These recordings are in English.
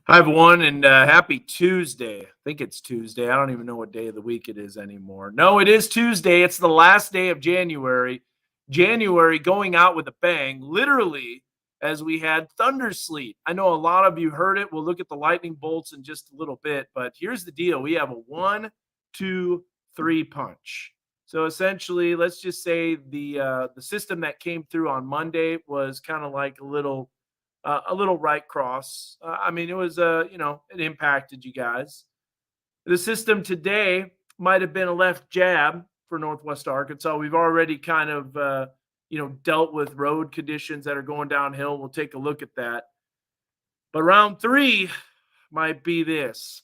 Hi, everyone, and happy Tuesday. I think it's Tuesday. I don't even know what day of the week it is anymore. No, it is Tuesday. It's the last day of January. January going out with a bang, literally, as we had thundersleet. I know a lot of you heard it. We'll look at the lightning bolts in just a little bit, but here's the deal: we have a one, two, three punch. So essentially, let's just say the system that came through on Monday was kind of like a little right cross. I mean, it was it impacted you guys. The system today might have been a left jab for Northwest Arkansas. We've already kind of dealt with road conditions that are going downhill. We'll take a look at that. But round three might be this,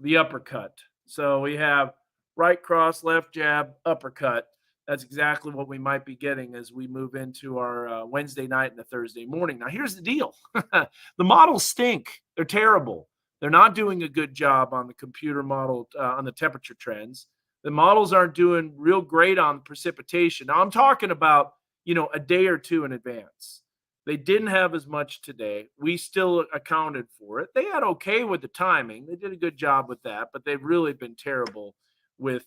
the uppercut. So we have right cross, left jab, uppercut. That's exactly what we might be getting as we move into our Wednesday night and the Thursday morning. Now, here's the deal: the models stink. They're terrible. They're not doing a good job on the computer model on the temperature trends. The models aren't doing real great on precipitation. Now, I'm talking about a day or two in advance. They didn't have as much today. We still accounted for it. They had okay with the timing. They did a good job with that, but they've really been terrible with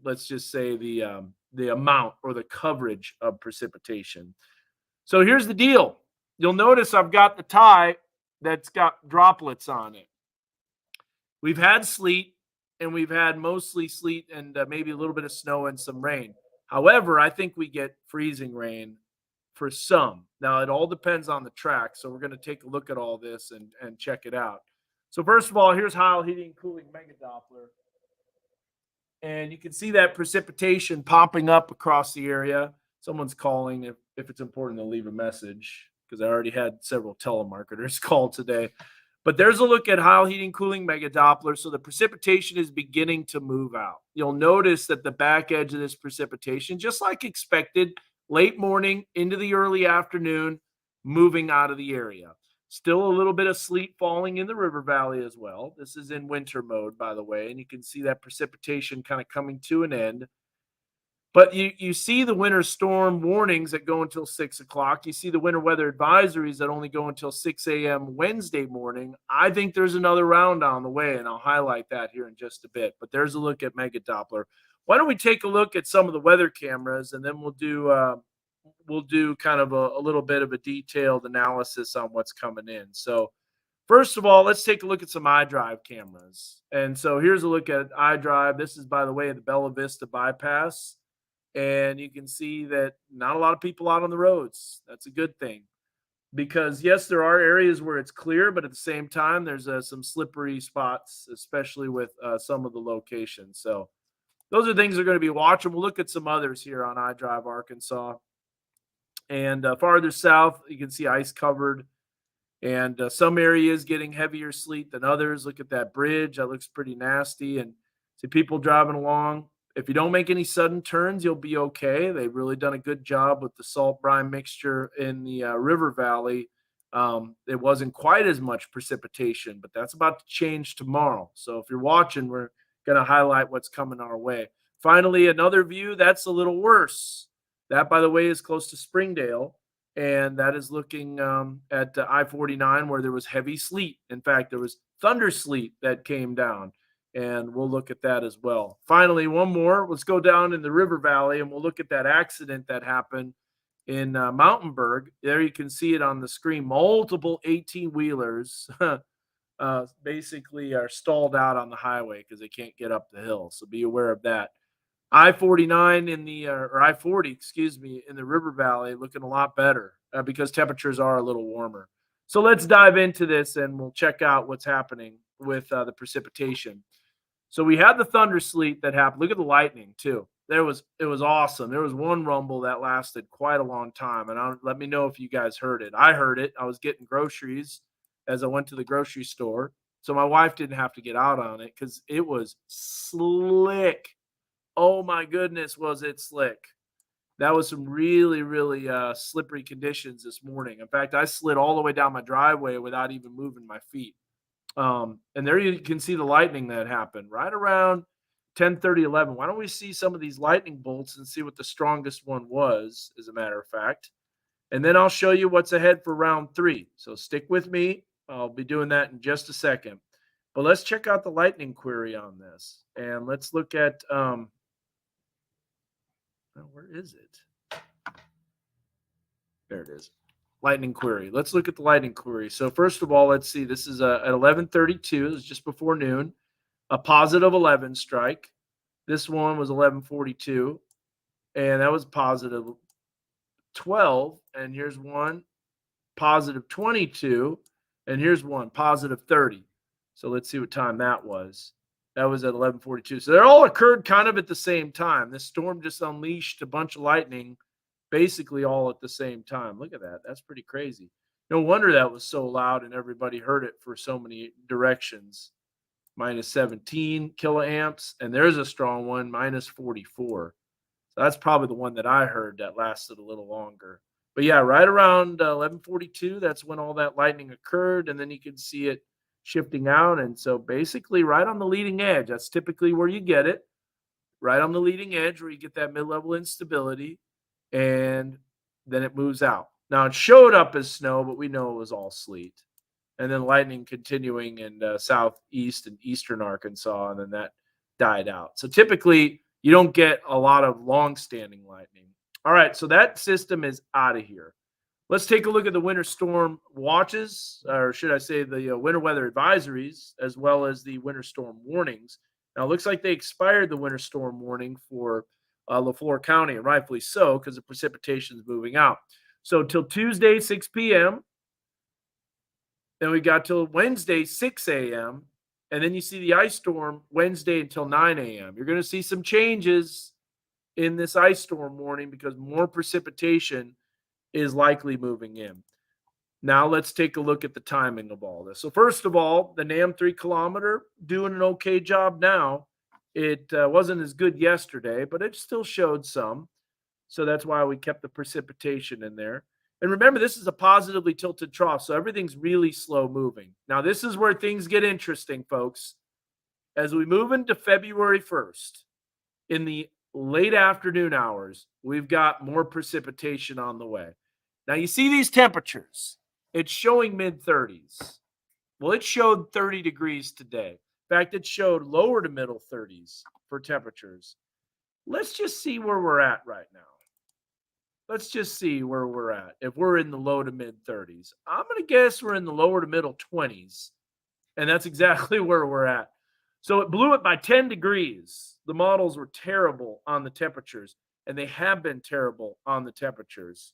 let's just say the amount or the coverage of precipitation. So here's the deal. You'll notice I've got the tie that's got droplets on it. We've had sleet and we've had mostly sleet and maybe a little bit of snow and some rain. However, I think we get freezing rain for some. Now, it all depends on the track. So we're going to take a look at all this and check it out. So first of all, here's Heil Heating and Cooling Mega Doppler. And you can see that precipitation popping up across the area. Someone's calling. If it's important, they'll leave a message because I already had several telemarketers call today. But there's a look at Heil Heating Cooling Mega Doppler. So the precipitation is beginning to move out. You'll notice that the back edge of this precipitation, just like expected, late morning into the early afternoon, moving out of the area. Still a little bit of sleet falling in the river valley as well. This is in winter mode, by the way, and you can see that precipitation kind of coming to an end. But you see the winter storm warnings that go until 6 o'clock. You see the winter weather advisories that only go until 6 a.m. Wednesday morning. I think there's another round on the way, and I'll highlight that here in just a bit. But there's a look at Mega Doppler. Why don't we take a look at some of the weather cameras, and then we'll do kind of a little bit of a detailed analysis on what's coming in. So first of all, let's take a look at some iDrive cameras. And so here's a look at iDrive. This is, by the way, the Bella Vista bypass. And you can see that not a lot of people out on the roads. That's a good thing because, yes, there are areas where it's clear, but at the same time, there's some slippery spots, especially with some of the locations. So those are things we're going to be watching. We'll look at some others here on iDrive Arkansas. And farther south, you can see ice covered. And some areas getting heavier sleet than others. Look at that bridge. That looks pretty nasty. And see people driving along. If you don't make any sudden turns, you'll be okay. They've really done a good job with the salt brine mixture in the river valley. It wasn't quite as much precipitation, but that's about to change tomorrow. So if you're watching, we're going to highlight what's coming our way. Finally, another view that's a little worse. That, by the way, is close to Springdale. And that is looking at I-49 where there was heavy sleet. In fact, there was thundersleet that came down. And we'll look at that as well. Finally, one more. Let's go down in the river valley, and we'll look at that accident that happened in Mountainburg. There you can see it on the screen. Multiple 18-wheelers basically are stalled out on the highway because they can't get up the hill. So be aware of that. I-49 in the or I-40, excuse me, in the river valley looking a lot better because temperatures are a little warmer. So let's dive into this, and we'll check out what's happening with the precipitation. So we had the thundersleet that happened. Look at the lightning too. It was awesome. There was one rumble that lasted quite a long time, and let me know if you guys heard it. I heard it. I was getting groceries as I went to the grocery store, so my wife didn't have to get out on it because it was slick. Oh my goodness, was it slick? That was some really, really slippery conditions this morning. In fact, I slid all the way down my driveway without even moving my feet. And there you can see the lightning that happened right around 10:30, 11. Why don't we see some of these lightning bolts and see what the strongest one was, as a matter of fact. And then I'll show you what's ahead for round three. So stick with me. I'll be doing that in just a second. But let's check out the lightning query on this. And let's look at where is it? There it is. Lightning query. Let's look at the lightning query. So first of all, let's see. This is at 11:32. This is just before noon. A positive 11 strike. This one was 11:42, and that was positive 12. And here's one positive 22, and here's one positive 30. So let's see what time that was. That was at 11:42. So they all occurred kind of at the same time. This storm just unleashed a bunch of lightning basically all at the same time. Look at that. That's pretty crazy. No wonder that was so loud and everybody heard it for so many directions. Minus 17 kiloamps, and there's a strong one, minus 44. So that's probably the one that I heard that lasted a little longer. But yeah, right around 11:42, that's when all that lightning occurred, and then you can see it shifting out. And so basically, right on the leading edge, that's typically where you get it, right on the leading edge where you get that mid-level instability, and then it moves out. Now it showed up as snow, but we know it was all sleet. And then lightning continuing in southeast and eastern Arkansas, and then that died out. So typically, you don't get a lot of long-standing lightning. All right, so that system is out of here. Let's take a look at the winter storm watches, or should I say the winter weather advisories, as well as the winter storm warnings. Now, it looks like they expired the winter storm warning for LaFleur County, and rightfully so, because the precipitation is moving out. So till Tuesday, 6 p.m., then we got till Wednesday, 6 a.m., and then you see the ice storm Wednesday until 9 a.m. You're going to see some changes in this ice storm warning because more precipitation is likely moving in. Now let's take a look at the timing of all this. So first of all, the NAM 3 kilometer doing an okay job now. It wasn't as good yesterday, but it still showed some. So that's why we kept the precipitation in there. And remember, this is a positively tilted trough, so everything's really slow moving. Now, this is where things get interesting, folks. As we move into February 1st, in the late afternoon hours, we've got more precipitation on the way. Now, you see these temperatures. It's showing mid-30s. Well, it showed 30 degrees today. In fact, it showed lower to middle 30s for temperatures. Let's just see where we're at right now. Let's just see where we're at. If we're in the low to mid 30s, I'm going to guess we're in the lower to middle 20s. And that's exactly where we're at. So it blew it by 10 degrees. The models were terrible on the temperatures, and they have been terrible on the temperatures.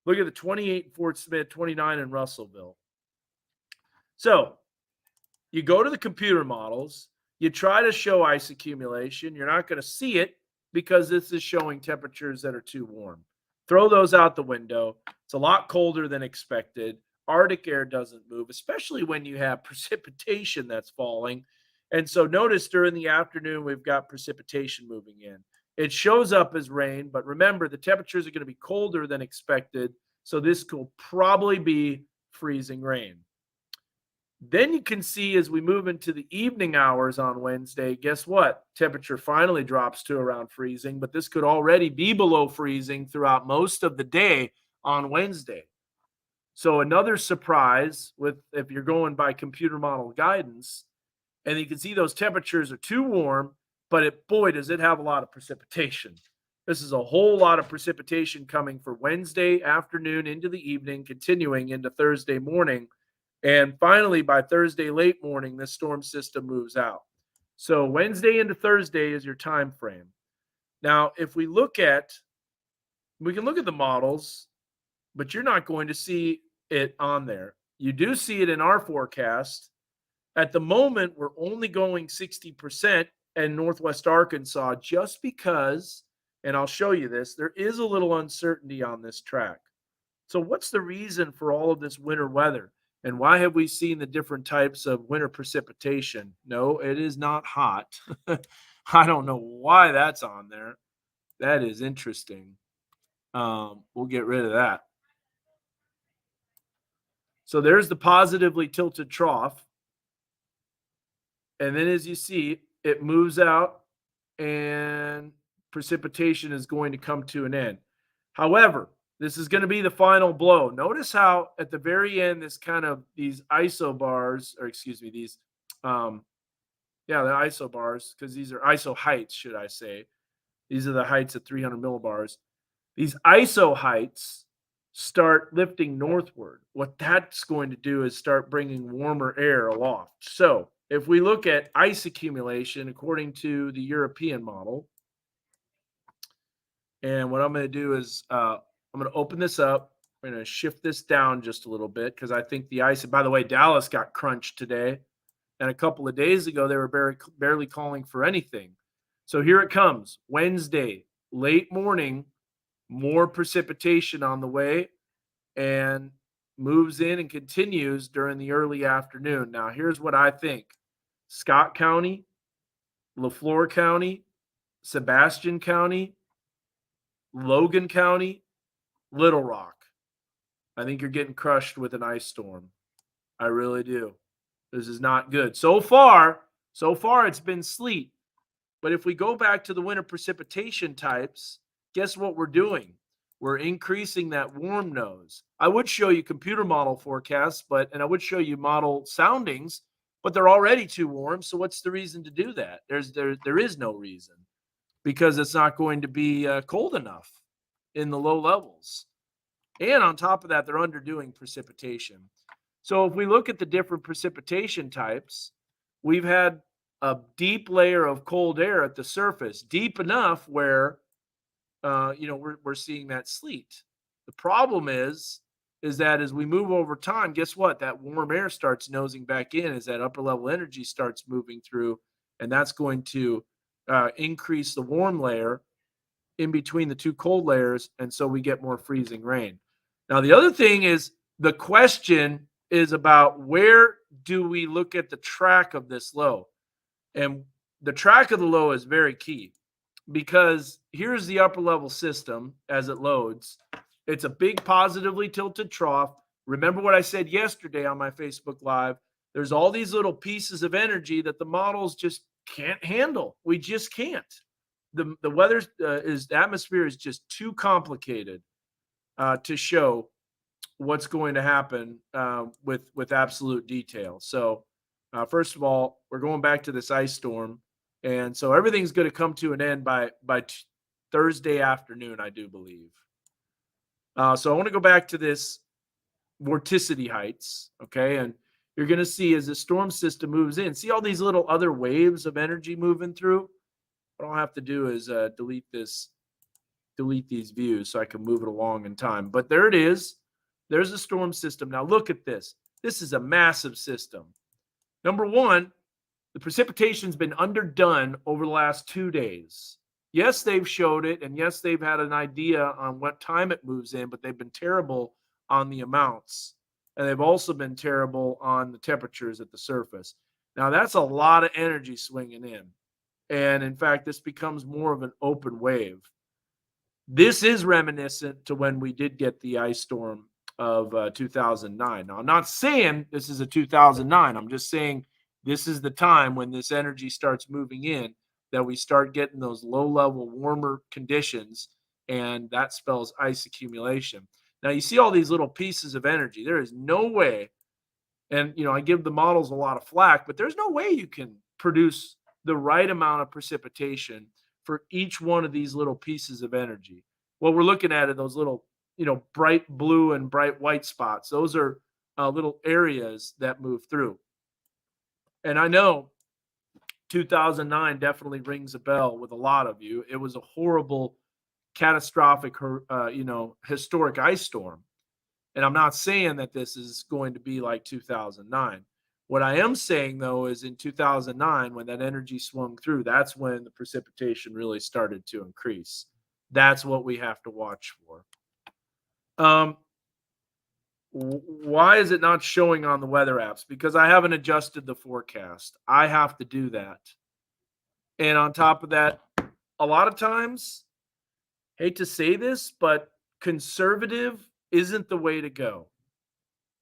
Look at the 28 in Fort Smith, 29 in Russellville. So you go to the computer models, you try to show ice accumulation. You're not going to see it because this is showing temperatures that are too warm. Throw those out the window. It's a lot colder than expected. Arctic air doesn't move, especially when you have precipitation that's falling. And so notice during the afternoon, we've got precipitation moving in. It shows up as rain, but remember, the temperatures are going to be colder than expected. So this will probably be freezing rain. Then you can see as we move into the evening hours on Wednesday, guess what? Temperature finally drops to around freezing, but this could already be below freezing throughout most of the day on Wednesday. So another surprise with if you're going by computer model guidance, and you can see those temperatures are too warm, but boy, does it have a lot of precipitation. This is a whole lot of precipitation coming for Wednesday afternoon into the evening, continuing into Thursday morning. And finally, by Thursday late morning, this storm system moves out. So Wednesday into Thursday is your time frame. Now, if we can look at the models, but you're not going to see it on there. You do see it in our forecast. At the moment, we're only going 60% in Northwest Arkansas just because, and I'll show you this, there is a little uncertainty on this track. So what's the reason for all of this winter weather? And why have we seen the different types of winter precipitation? No, it is not hot. I don't know why that's on there. That is interesting. We'll get rid of that. So there's the positively tilted trough. And then as you see, it moves out and precipitation is going to come to an end. However, This is going to be the final blow. Notice how at the very end, these isobars, or excuse me, um, the isobars, because these are iso heights, should I say. These are the heights at 300 millibars. These iso heights start lifting northward. What that's going to do is start bringing warmer air aloft. So if we look at ice accumulation according to the European model, and what I'm going to do is I'm going to open this up. I'm going to shift this down just a little bit because I think the ice, and by the way, Dallas got crunched today. And a couple of days ago, they were barely calling for anything. So here it comes. Wednesday, late morning, more precipitation on the way, and moves in and continues during the early afternoon. Now, here's what I think. Scott County, LaFleur County, Sebastian County, Logan County, Little Rock. I think you're getting crushed with an ice storm. I really do. This is not good. So far it's been sleet. But if we go back to the winter precipitation types, guess what we're doing? We're increasing that warm nose. I would show you computer model forecasts, and I would show you model soundings, but they're already too warm. So what's the reason to do that? There is no reason, because it's not going to be cold enough in the low levels. And on top of that, they're underdoing precipitation. So if we look at the different precipitation types, we've had a deep layer of cold air at the surface, deep enough where we're seeing that sleet. The problem is that as we move over time, guess what? That warm air starts nosing back in as that upper level energy starts moving through, and that's going to increase the warm layer in between the two cold layers, and so we get more freezing rain. Now, the other thing is, the question is about where do we look at the track of this low? And the track of the low is very key, because here's the upper level system as it loads. It's a big positively tilted trough. Remember what I said yesterday on my Facebook Live? There's all these little pieces of energy that the models just can't handle. We just can't. The weather the atmosphere is just too complicated to show what's going to happen with absolute detail. So first of all, we're going back to this ice storm, and so everything's going to come to an end by Thursday afternoon, I do believe. So I want to go back to this vorticity heights, okay? And you're going to see as the storm system moves in, see all these little other waves of energy moving through? What I'll have to do is delete these views so I can move it along in time. But there it is. There's a storm system. Now look at this. This is a massive system. Number one, the precipitation's been underdone over the last 2 days. Yes, they've showed it, and yes, they've had an idea on what time it moves in, but they've been terrible on the amounts. And they've also been terrible on the temperatures at the surface. Now, that's a lot of energy swinging in. And in fact, this becomes more of an open wave. This is reminiscent to when we did get the ice storm of 2009. Now, I'm not saying this is a 2009. I'm just saying this is the time when this energy starts moving in, that we start getting those low-level warmer conditions, and that spells ice accumulation. Now, you see all these little pieces of energy. There is no way, and I give the models a lot of flack, but there's no way you can produce the right amount of precipitation for each one of these little pieces of energy. What we're looking at are those little, bright blue and bright white spots. Those are little areas that move through. And I know 2009 definitely rings a bell with a lot of you. It was a horrible, catastrophic, historic ice storm. And I'm not saying that this is going to be like 2009. What I am saying, though, is in 2009, when that energy swung through, that's when the precipitation really started to increase. That's what we have to watch for. Why is it not showing on the weather apps? Because I haven't adjusted the forecast. I have to do that. And on top of that, a lot of times, hate to say this, but conservative isn't the way to go.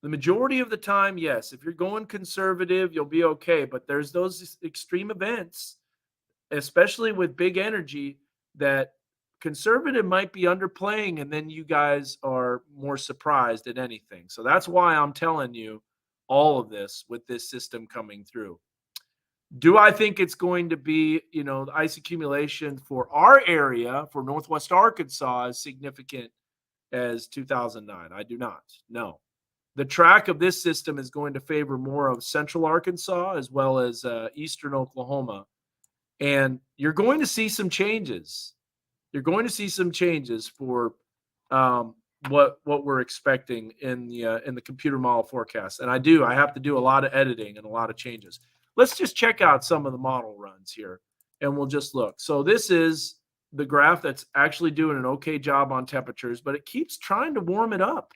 The majority of the time, yes, if you're going conservative, you'll be okay. But there's those extreme events, especially with big energy, that conservative might be underplaying, and then you guys are more surprised at anything. So that's why I'm telling you all of this with this system coming through. Do I think it's going to be, the ice accumulation for our area, for Northwest Arkansas, as significant as 2009? I do not. No. The track of this system is going to favor more of central Arkansas as well as eastern Oklahoma. And you're going to see some changes. You're going to see some changes for what we're expecting in the computer model forecast. And I have to do a lot of editing and a lot of changes. Let's just check out some of the model runs here, and we'll just look. So this is the graph that's actually doing an okay job on temperatures, but it keeps trying to warm it up.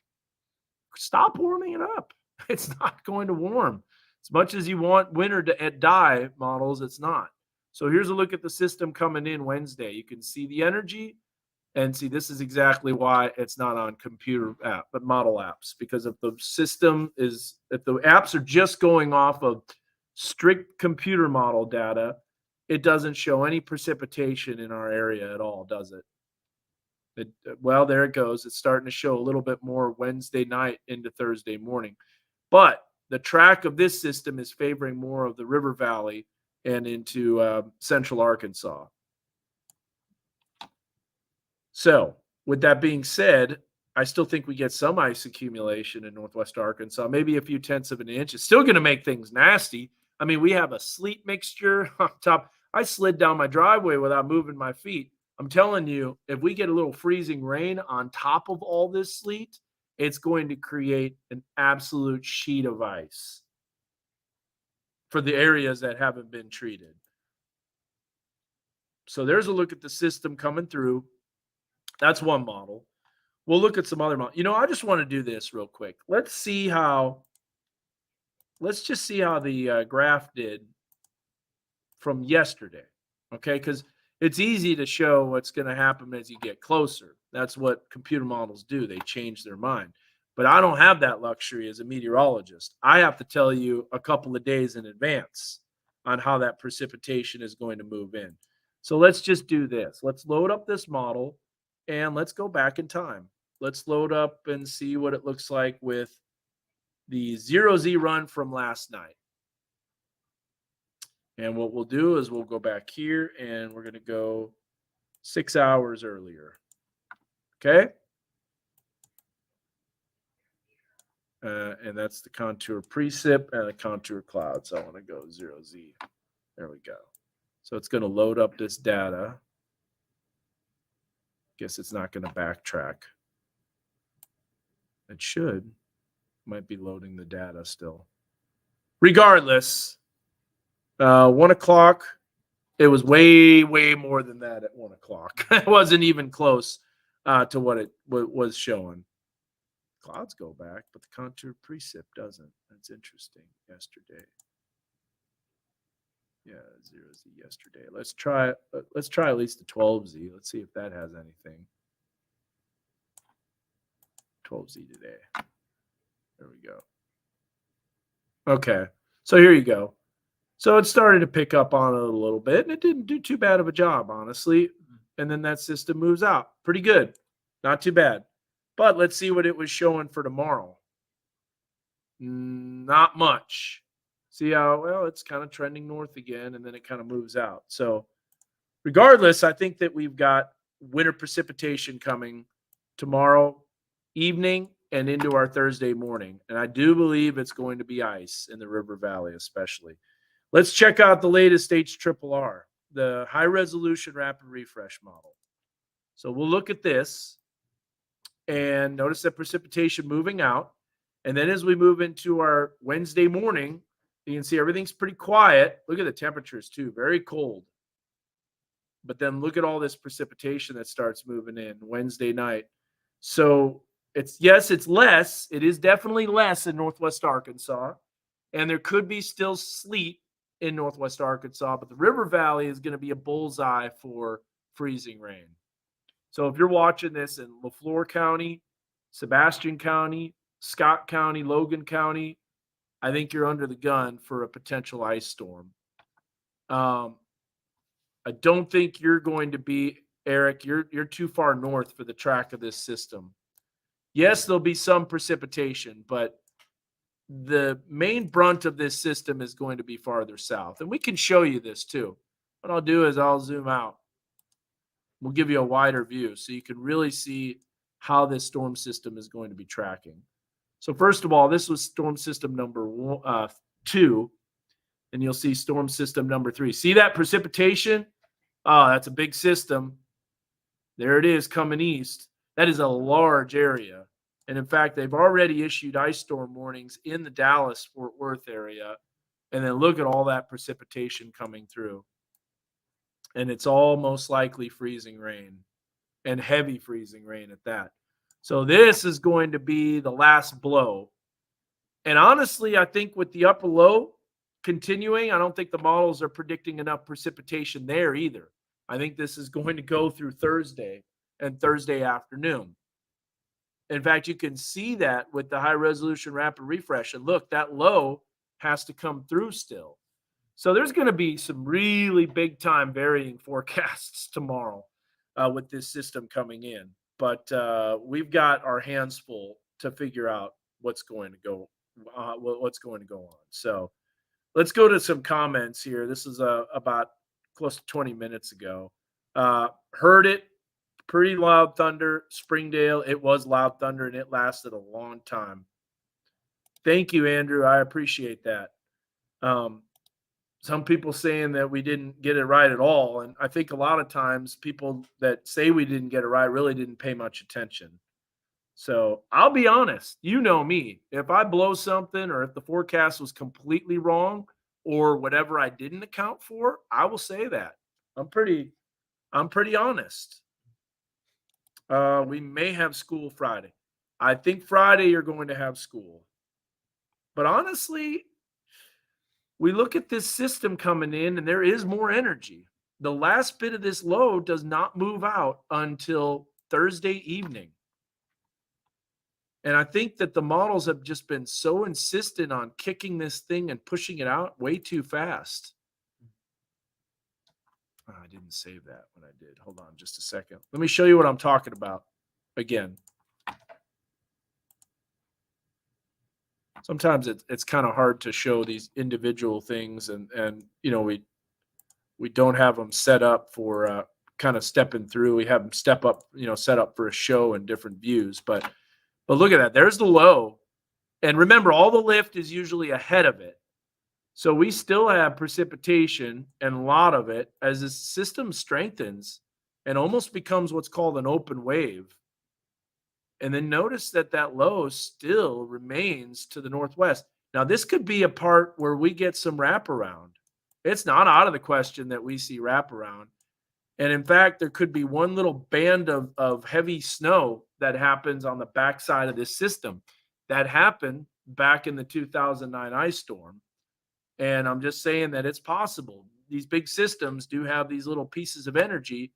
Stop warming it up. It's not going to warm. As much as you want winter to die models, it's not. So here's a look at the system coming in Wednesday. You can see the energy, and see, this is exactly why it's not on computer app, but model apps. Because if the apps are just going off of strict computer model data, it doesn't show any precipitation in our area at all, does it? Well, there it goes. It's starting to show a little bit more Wednesday night into Thursday morning. But the track of this system is favoring more of the river valley and into central Arkansas. So with that being said, I still think we get some ice accumulation in Northwest Arkansas, maybe a few tenths of an inch. It's still going to make things nasty. I mean, we have a sleet mixture on top. I slid down my driveway without moving my feet. I'm telling you, if we get a little freezing rain on top of all this sleet, it's going to create an absolute sheet of ice for the areas that haven't been treated. So there's a look at the system coming through. That's one model. We'll look at some other models. I just want to do this real quick. Let's just see how the graph did from yesterday. Okay, because it's easy to show what's going to happen as you get closer. That's what computer models do. They change their mind. But I don't have that luxury as a meteorologist. I have to tell you a couple of days in advance on how that precipitation is going to move in. So let's just do this. Let's load up this model and let's go back in time. Let's load up and see what it looks like with the 0Z run from last night. And what we'll do is we'll go back here and we're going to go 6 hours earlier. Okay. And that's the contour precip and the contour cloud. So I want to go 0Z. There we go. So it's going to load up this data. Guess it's not going to backtrack. It should. Might be loading the data still. Regardless, 1 o'clock, it was way, way more than that at 1 o'clock. It wasn't even close to what it was showing. Clouds go back, but the contour precip doesn't. That's interesting. Yesterday. Yeah, 0Z yesterday. Let's try at least the 12Z. Let's see if that has anything. 12Z today. There we go. Okay, so here you go. So it started to pick up on it a little bit, and it didn't do too bad of a job, honestly. And then that system moves out. Pretty good. Not too bad. But let's see what it was showing for tomorrow. Not much. See how, well, it's kind of trending north again, and then it kind of moves out. So regardless, I think that we've got winter precipitation coming tomorrow evening and into our Thursday morning. And I do believe it's going to be ice in the river valley especially. Let's check out the latest HRRR, the high resolution rapid refresh model. So we'll look at this and notice that precipitation moving out. And then as we move into our Wednesday morning, you can see everything's pretty quiet. Look at the temperatures too, very cold. But then look at all this precipitation that starts moving in Wednesday night. So it's less. It is definitely less in Northwest Arkansas. And there could be still sleet in Northwest Arkansas, but the river valley is going to be a bullseye for freezing rain. So if you're watching this in LaFleur County, Sebastian County, Scott County, Logan County, I think you're under the gun for a potential ice storm. I don't think you're going to be Eric, you're too far north for the track of this system. Yes, there'll be some precipitation, but the main brunt of this system is going to be farther south. And we can show you this too. What I'll do is I'll zoom out. We'll give you a wider view so you can really see how this storm system is going to be tracking. So first of all, this was storm system number 2, and you'll see storm system number 3. See that precipitation? Oh, that's a big system. There it is coming east. That is a large area. And in fact, they've already issued ice storm warnings in the Dallas-Fort Worth area. And then look at all that precipitation coming through. And it's all most likely freezing rain, and heavy freezing rain at that. So this is going to be the last blow. And honestly, I think with the upper low continuing, I don't think the models are predicting enough precipitation there either. I think this is going to go through Thursday and Thursday afternoon. In fact, you can see that with the high resolution rapid refresh. And look, that low has to come through still. So there's going to be some really big time varying forecasts tomorrow with this system coming in. But we've got our hands full to figure out what's going to go on. So let's go to some comments here. This is about close to 20 minutes ago. Heard it. Pretty loud thunder. Springdale, it was loud thunder, and it lasted a long time. Thank you, Andrew. I appreciate that. Some people saying that we didn't get it right at all. And I think a lot of times people that say we didn't get it right really didn't pay much attention. So I'll be honest, you know me. If I blow something or if the forecast was completely wrong or whatever I didn't account for, I will say that. I'm pretty honest. We may have school Friday. I think Friday you're going to have school. But honestly, we look at this system coming in and there is more energy. The last bit of this low does not move out until Thursday evening. And I think that the models have just been so insistent on kicking this thing and pushing it out way too fast. Oh, I didn't save that when I did. Hold on just a second. Let me show you what I'm talking about again. Sometimes it's kind of hard to show these individual things, and you know we don't have them set up for kind of stepping through. We have them set up for a show and different views. But look at that. There's the low, and remember, all the lift is usually ahead of it. So we still have precipitation, and a lot of it as the system strengthens and almost becomes what's called an open wave. And then notice that low still remains to the northwest. Now, this could be a part where we get some wraparound. It's not out of the question that we see wraparound. And in fact, there could be one little band of heavy snow that happens on the backside of this system. That happened back in the 2009 ice storm. And I'm just saying that it's possible. These big systems do have these little pieces of energy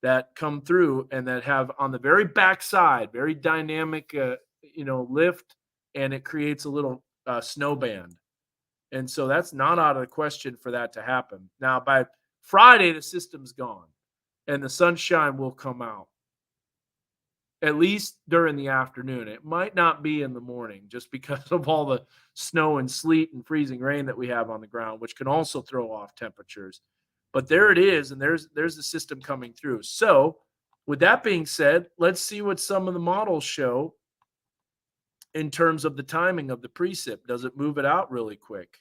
that come through and that have on the very backside, very dynamic, lift, and it creates a little snow band. And so that's not out of the question for that to happen. Now, by Friday, the system's gone and the sunshine will come out, at least during the afternoon. It might not be in the morning just because of all the snow and sleet and freezing rain that we have on the ground, which can also throw off temperatures. But there it is, and there's the system coming through. So with that being said, let's see what some of the models show in terms of the timing of the precip. Does it move it out really quick?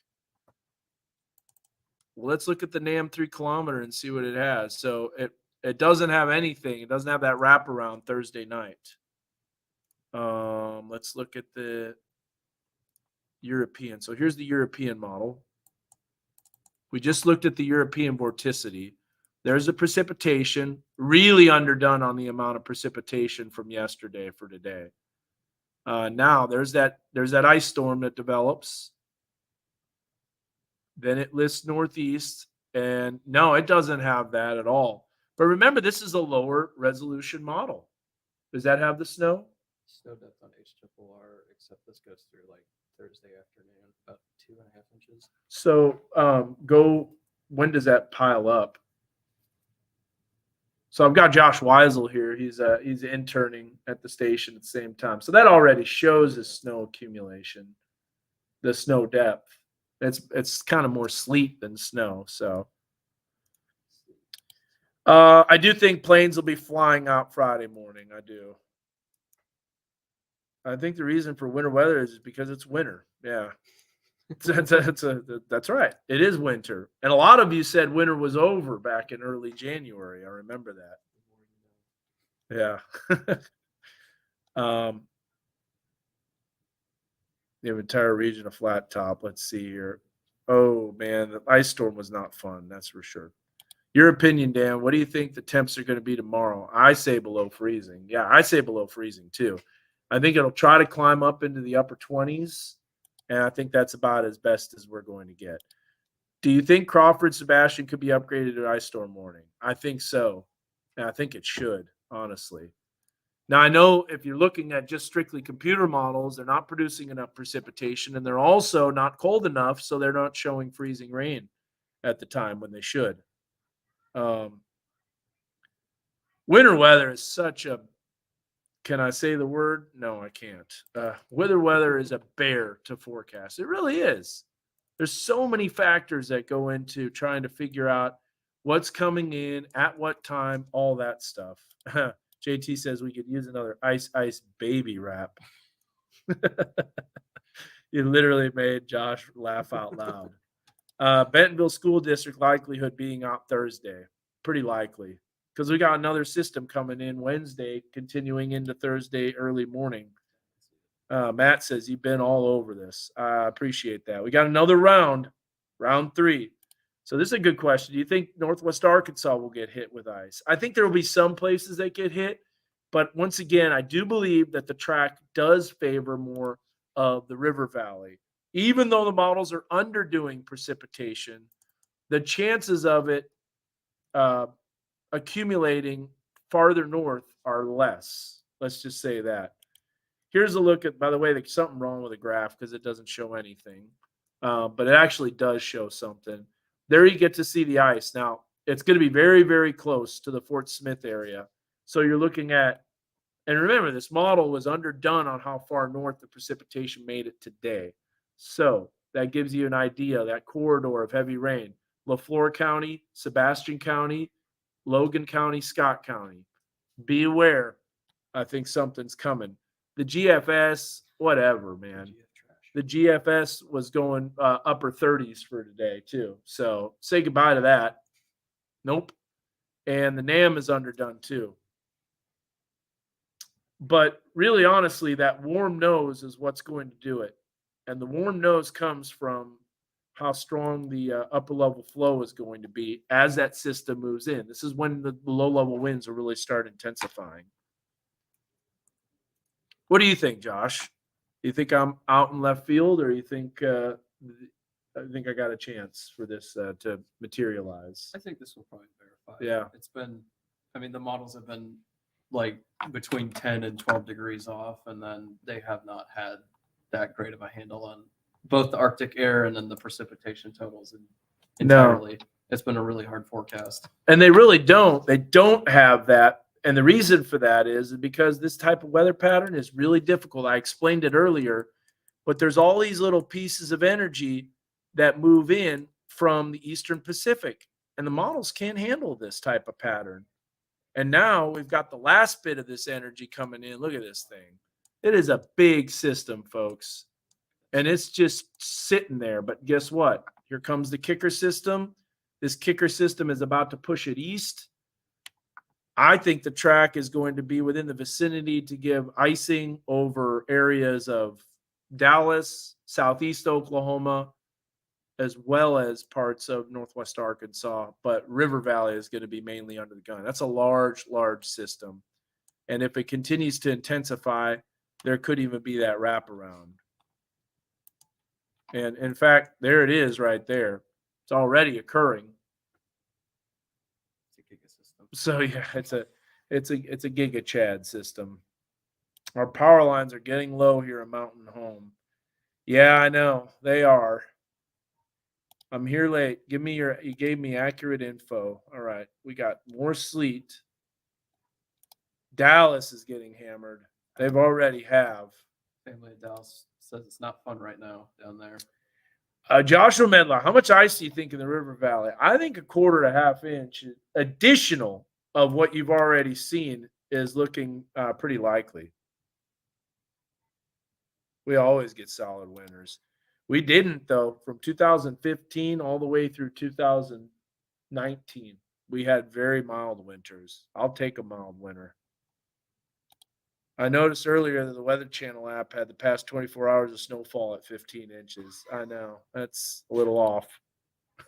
Well, let's look at the NAM 3 kilometer and see what it has. So it doesn't have anything. It doesn't have that wraparound Thursday night. Let's look at the European. So here's the European model. We just looked at the European vorticity. There's the precipitation, really underdone on the amount of precipitation from yesterday for today. Now there's that ice storm that develops. Then it lists northeast, and no, it doesn't have that at all. But remember, this is a lower resolution model. Does that have the snow? Snow depth on HRRR, except this goes through like Thursday afternoon, about 2.5 inches. So when does that pile up? So I've got Josh Weisel here. He's interning at the station at the same time. So that already shows the snow accumulation, the snow depth. It's kind of more sleet than snow. So I do think planes will be flying out Friday morning. I do. I think the reason for winter weather is because it's winter. Yeah. That's right. It is winter. And a lot of you said winter was over back in early January. I remember that. Yeah. The entire region of flat top. Let's see here. Oh man, the ice storm was not fun, that's for sure. Your opinion, Dan, what do you think the temps are going to be tomorrow? I say below freezing. Yeah, I say below freezing too. I think it'll try to climb up into the upper 20s, and I think that's about as best as we're going to get. Do you think Crawford Sebastian could be upgraded to ice storm warning? I think so. And I think it should, honestly. Now, I know if you're looking at just strictly computer models, they're not producing enough precipitation, and they're also not cold enough, so they're not showing freezing rain at the time when they should. Winter weather is such a, can I say the word? No, I can't. Winter weather is a bear to forecast. It really is. There's so many factors that go into trying to figure out what's coming in at what time, all that stuff. JT says we could use another ice baby rap. You literally made Josh laugh out loud. Bentonville School District likelihood being out Thursday. Pretty likely. Because we got another system coming in Wednesday, continuing into Thursday early morning. Matt says you've been all over this. I appreciate that. We got another round 3. So this is a good question. Do you think Northwest Arkansas will get hit with ice? I think there will be some places that get hit, but once again, I do believe that the track does favor more of the river valley. Even though the models are underdoing precipitation, the chances of it accumulating farther north are less. Let's just say that. Here's a look at, by the way, there's something wrong with the graph because it doesn't show anything, but it actually does show something. There you get to see the ice. Now, it's going to be very, very close to the Fort Smith area. So you're looking at, and remember, this model was underdone on how far north the precipitation made it today. So that gives you an idea, that corridor of heavy rain. LaFleur County, Sebastian County, Logan County, Scott County. Be aware. I think something's coming. The GFS, whatever, man. The GFS was going upper 30s for today, too. So say goodbye to that. Nope. And the NAM is underdone, too. But really, honestly, that warm nose is what's going to do it. And the warm nose comes from how strong the upper level flow is going to be as that system moves in. This is when the low level winds will really start intensifying. What do you think, Josh? Do you think I'm out in left field, or you think I got a chance for this to materialize? I think this will probably verify. Yeah. It's been, I mean, the models have been like between 10 and 12 degrees off, and then they have not had that great of a handle on both the Arctic air and then the precipitation totals entirely. No. It's been a really hard forecast. And they really don't. They don't have that. And the reason for that is because this type of weather pattern is really difficult. I explained it earlier, but there's all these little pieces of energy that move in from the Eastern Pacific, and the models can't handle this type of pattern. And now we've got the last bit of this energy coming in. Look at this thing. It is a big system, folks. And it's just sitting there. But guess what? Here comes the kicker system. This kicker system is about to push it east. I think the track is going to be within the vicinity to give icing over areas of Dallas, southeast Oklahoma, as well as parts of northwest Arkansas. But River Valley is going to be mainly under the gun. That's a large, large system. And if it continues to intensify, there could even be that wraparound. And in fact, there it is right there. It's already occurring. So yeah, it's a Giga Chad system. Our power lines are getting low here at Mountain Home. Yeah, I know they are. I'm here late. You gave me accurate info. All right, we got more sleet. Dallas is getting hammered. They've already have. Family of Dallas says it's not fun right now down there. Joshua Medlock, how much ice do you think in the River Valley? I think a quarter to half inch additional of what you've already seen is looking pretty likely. We always get solid winters. We didn't, though, from 2015 all the way through 2019. We had very mild winters. I'll take a mild winter. I noticed earlier that the Weather Channel app had the past 24 hours of snowfall at 15 inches. I know. That's a little off.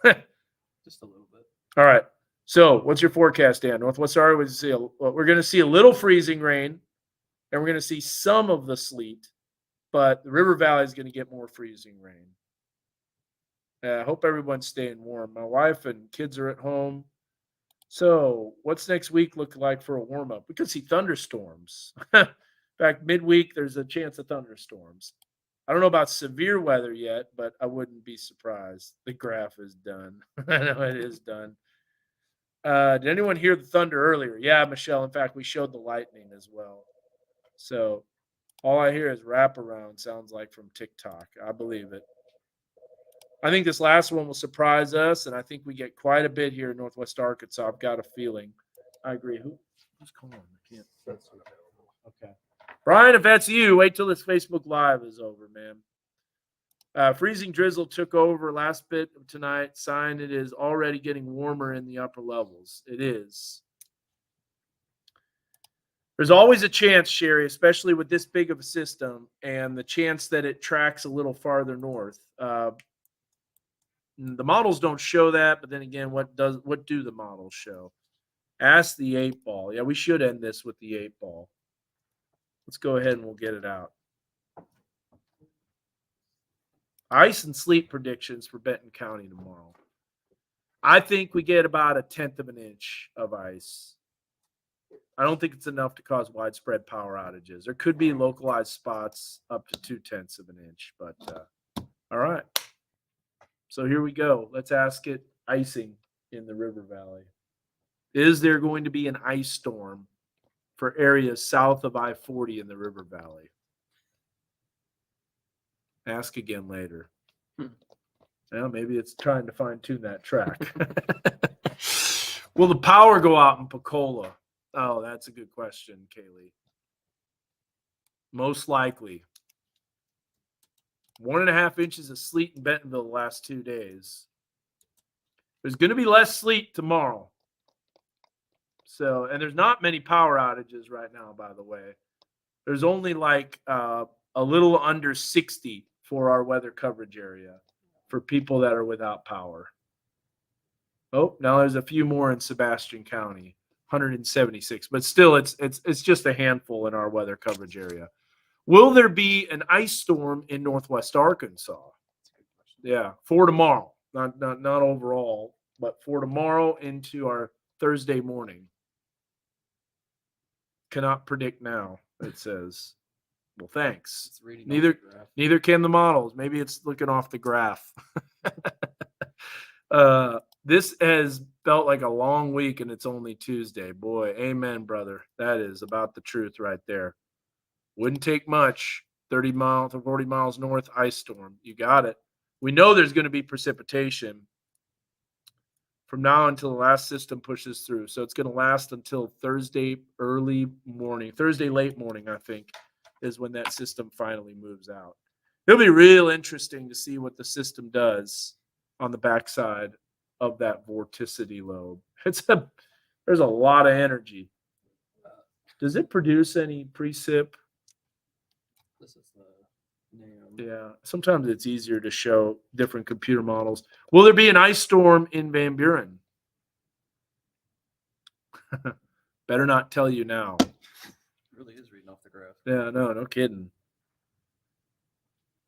Just a little bit. All right. So what's your forecast, Dan? Northwest Arkansas, we're going to see a little freezing rain, and we're going to see some of the sleet, but the River Valley is going to get more freezing rain. I hope everyone's staying warm. My wife and kids are at home. So what's next week look like for a warm-up? We could see thunderstorms. In fact, midweek, there's a chance of thunderstorms. I don't know about severe weather yet, but I wouldn't be surprised. The graph is done. I know it is done. Did anyone hear the thunder earlier? Yeah, Michelle. In fact, we showed the lightning as well. So all I hear is wraparound sounds like from TikTok. I believe it. I think this last one will surprise us, and I think we get quite a bit here in Northwest Arkansas. I've got a feeling. I agree. Who's calling? I can't. Okay. Brian, if that's you, wait till this Facebook Live is over, man. Freezing drizzle took over last bit of tonight. Sign it is already getting warmer in the upper levels. It is. There's always a chance, Sherry, especially with this big of a system and the chance that it tracks a little farther north. The models don't show that, but then again, what do the models show? Ask the 8-ball. Yeah, we should end this with the 8-ball. Let's go ahead and we'll get it out. Ice and sleet predictions for Benton County tomorrow. I think we get about 1/10 of an inch of ice. I don't think it's enough to cause widespread power outages. There could be localized spots up to 2/10 of an inch, but all right. So here we go. Let's ask it icing in the River Valley. Is there going to be an ice storm for areas south of I-40 in the River Valley? Ask again later. Well, maybe it's trying to fine-tune that track. Will the power go out in Pensacola? Oh, that's a good question, Kaylee. Most likely. 1.5 inches of sleet in Bentonville the last 2 days. There's going to be less sleet tomorrow. So, and there's not many power outages right now, by the way. There's only like a little under 60 for our weather coverage area for people that are without power. Oh, now there's a few more in Sebastian County, 176, but still it's just a handful in our weather coverage area. Will there be an ice storm in Northwest Arkansas? Yeah, for tomorrow. Not overall, but for tomorrow into our Thursday morning. Cannot predict now, it says. Well, thanks. Neither can the models. Maybe it's looking off the graph. This has felt like a long week and it's only Tuesday. Boy, amen, brother. That is about the truth right there. Wouldn't take much. 30 miles to 40 miles north, ice storm. You got it. We know there's going to be precipitation from now until the last system pushes through. So it's going to last until Thursday late morning, I think, is when that system finally moves out. It'll be real interesting to see what the system does on the backside of that vorticity lobe. There's a lot of energy. Does it produce any precip? This is the name. Yeah, sometimes it's easier to show different computer models. Will there be an ice storm in Van Buren? Better not tell you now. It really is reading off the graph. Yeah, no kidding.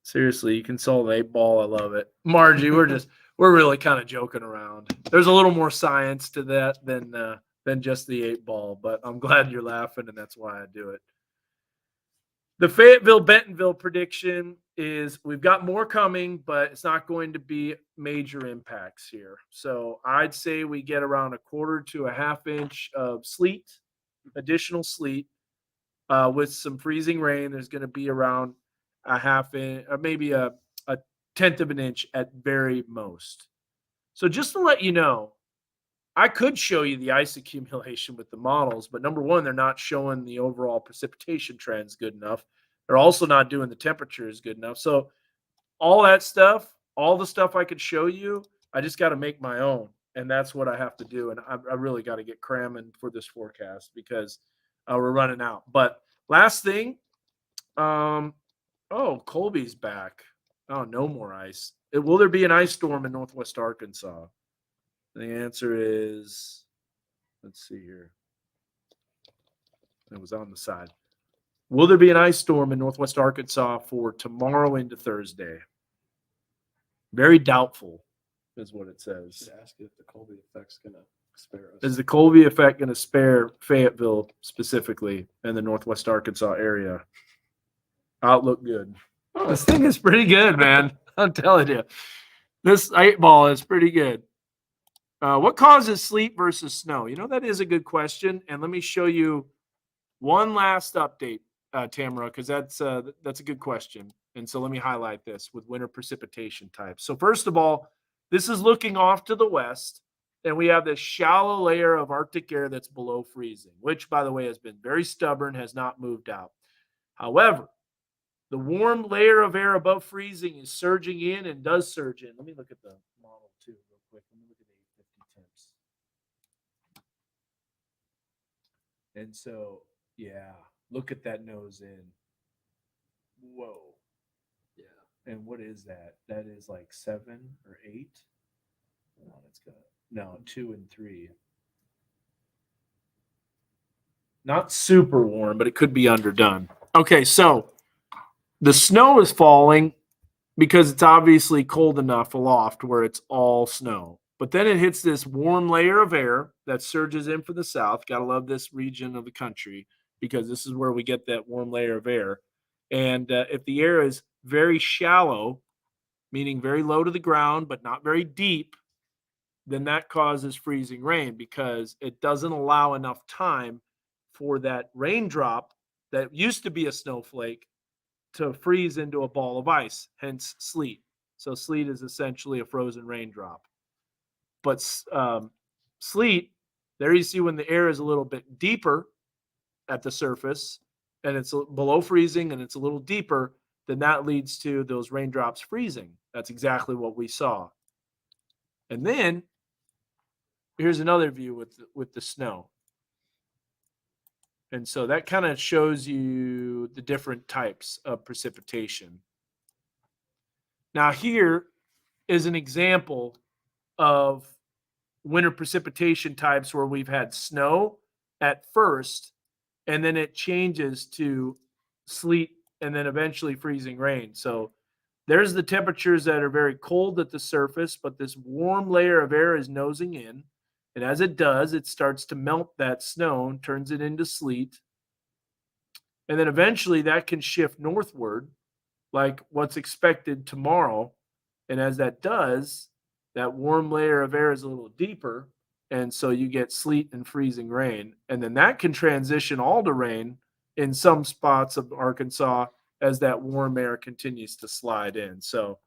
Seriously, you can solve the 8-ball. I love it. Margie, we're really kind of joking around. There's a little more science to that than just the 8-ball, but I'm glad you're laughing, and that's why I do it. The Fayetteville-Bentonville prediction is we've got more coming, but it's not going to be major impacts here. So I'd say we get around 1/4 to 1/2 inch of sleet, additional sleet. with some freezing rain. There's going to be around a half inch, or maybe a tenth of an inch at very most. So just to let you know, I could show you the ice accumulation with the models, but number one, they're not showing the overall precipitation trends good enough. They're also not doing the temperatures good enough. So all that stuff, all the stuff I could show you, I just got to make my own. And that's what I have to do. And I really got to get cramming for this forecast because we're running out. But last thing, oh, Colby's back. Oh, no more ice. Will there be an ice storm in Northwest Arkansas? The answer is, let's see here. It was on the side. Will there be an ice storm in Northwest Arkansas for tomorrow into Thursday? Very doubtful is what it says. Should ask if the Colby effect's going to spare us. Is the Colby effect going to spare Fayetteville specifically in the Northwest Arkansas area? Outlook good. This thing is pretty good, man. I'm telling you. This 8-ball is pretty good. What causes sleet versus snow? You know, that is a good question. And let me show you one last update, Tamara, because that's a good question. And so let me highlight this with winter precipitation types. So first of all, this is looking off to the west, and we have this shallow layer of Arctic air that's below freezing, which, by the way, has been very stubborn, has not moved out. However, the warm layer of air above freezing is surging in and does surge in. Let me look at the model too real quick. Let me look at the 850 temps. And so, yeah, look at that nose in. Whoa. Yeah. And what is that? That is like 7 or 8? No, 2 and 3. Not super warm, but it could be underdone. Okay, so the snow is falling because it's obviously cold enough aloft where it's all snow. But then it hits this warm layer of air that surges in from the south. Got to love this region of the country because this is where we get that warm layer of air. And if the air is very shallow, meaning very low to the ground but not very deep, then that causes freezing rain because it doesn't allow enough time for that raindrop that used to be a snowflake to freeze into a ball of ice, hence sleet. So sleet is essentially a frozen raindrop. But sleet, there you see when the air is a little bit deeper at the surface and it's below freezing and it's a little deeper, then that leads to those raindrops freezing. That's exactly what we saw. And then here's another view with the snow. And so that kind of shows you the different types of precipitation. Now here is an example of winter precipitation types where we've had snow at first, and then it changes to sleet and then eventually freezing rain. So there's the temperatures that are very cold at the surface, but this warm layer of air is nosing in. And as it does, it starts to melt that snow and turns it into sleet. And then eventually that can shift northward, like what's expected tomorrow. And as that does, that warm layer of air is a little deeper. And so you get sleet and freezing rain. And then that can transition all to rain in some spots of Arkansas as that warm air continues to slide in. So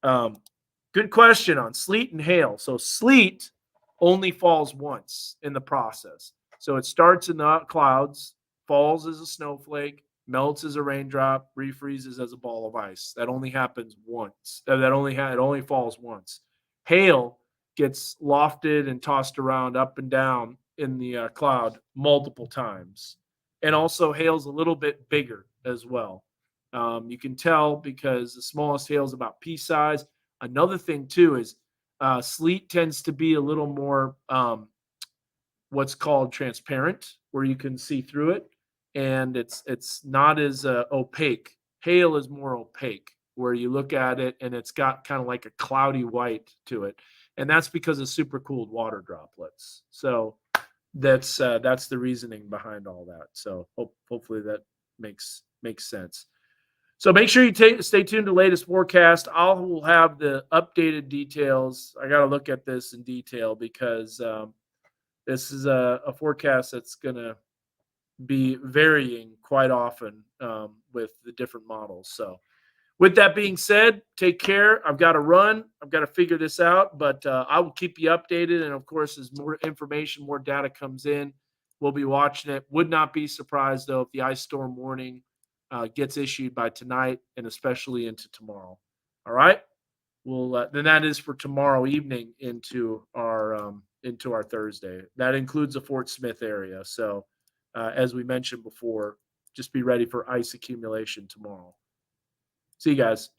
good question on sleet and hail. So sleet only falls once in the process. So it starts in the clouds, falls as a snowflake, melts as a raindrop, refreezes as a ball of ice. That only happens once. It only falls once. Hail gets lofted and tossed around up and down in the cloud multiple times. And also hail's a little bit bigger as well. You can tell because the smallest hail is about pea size. Another thing too is sleet tends to be a little more what's called transparent, where you can see through it, and it's not as opaque. Hail is more opaque, where you look at it and it's got kind of like a cloudy white to it, and that's because of supercooled water droplets. So that's the reasoning behind all that. So hopefully that makes sense. So make sure you stay tuned to the latest forecast. I will have the updated details. I got to look at this in detail because this is a forecast that's going to be varying quite often with the different models. So, with that being said, take care. I've got to run. I've got to figure this out, but I will keep you updated. And of course, as more information, more data comes in, we'll be watching it. Would not be surprised though if the ice storm warning gets issued by tonight and especially into tomorrow. All right. Well, then that is for tomorrow evening into our Thursday. That includes the Fort Smith area. So, as we mentioned before, just be ready for ice accumulation tomorrow. See you guys.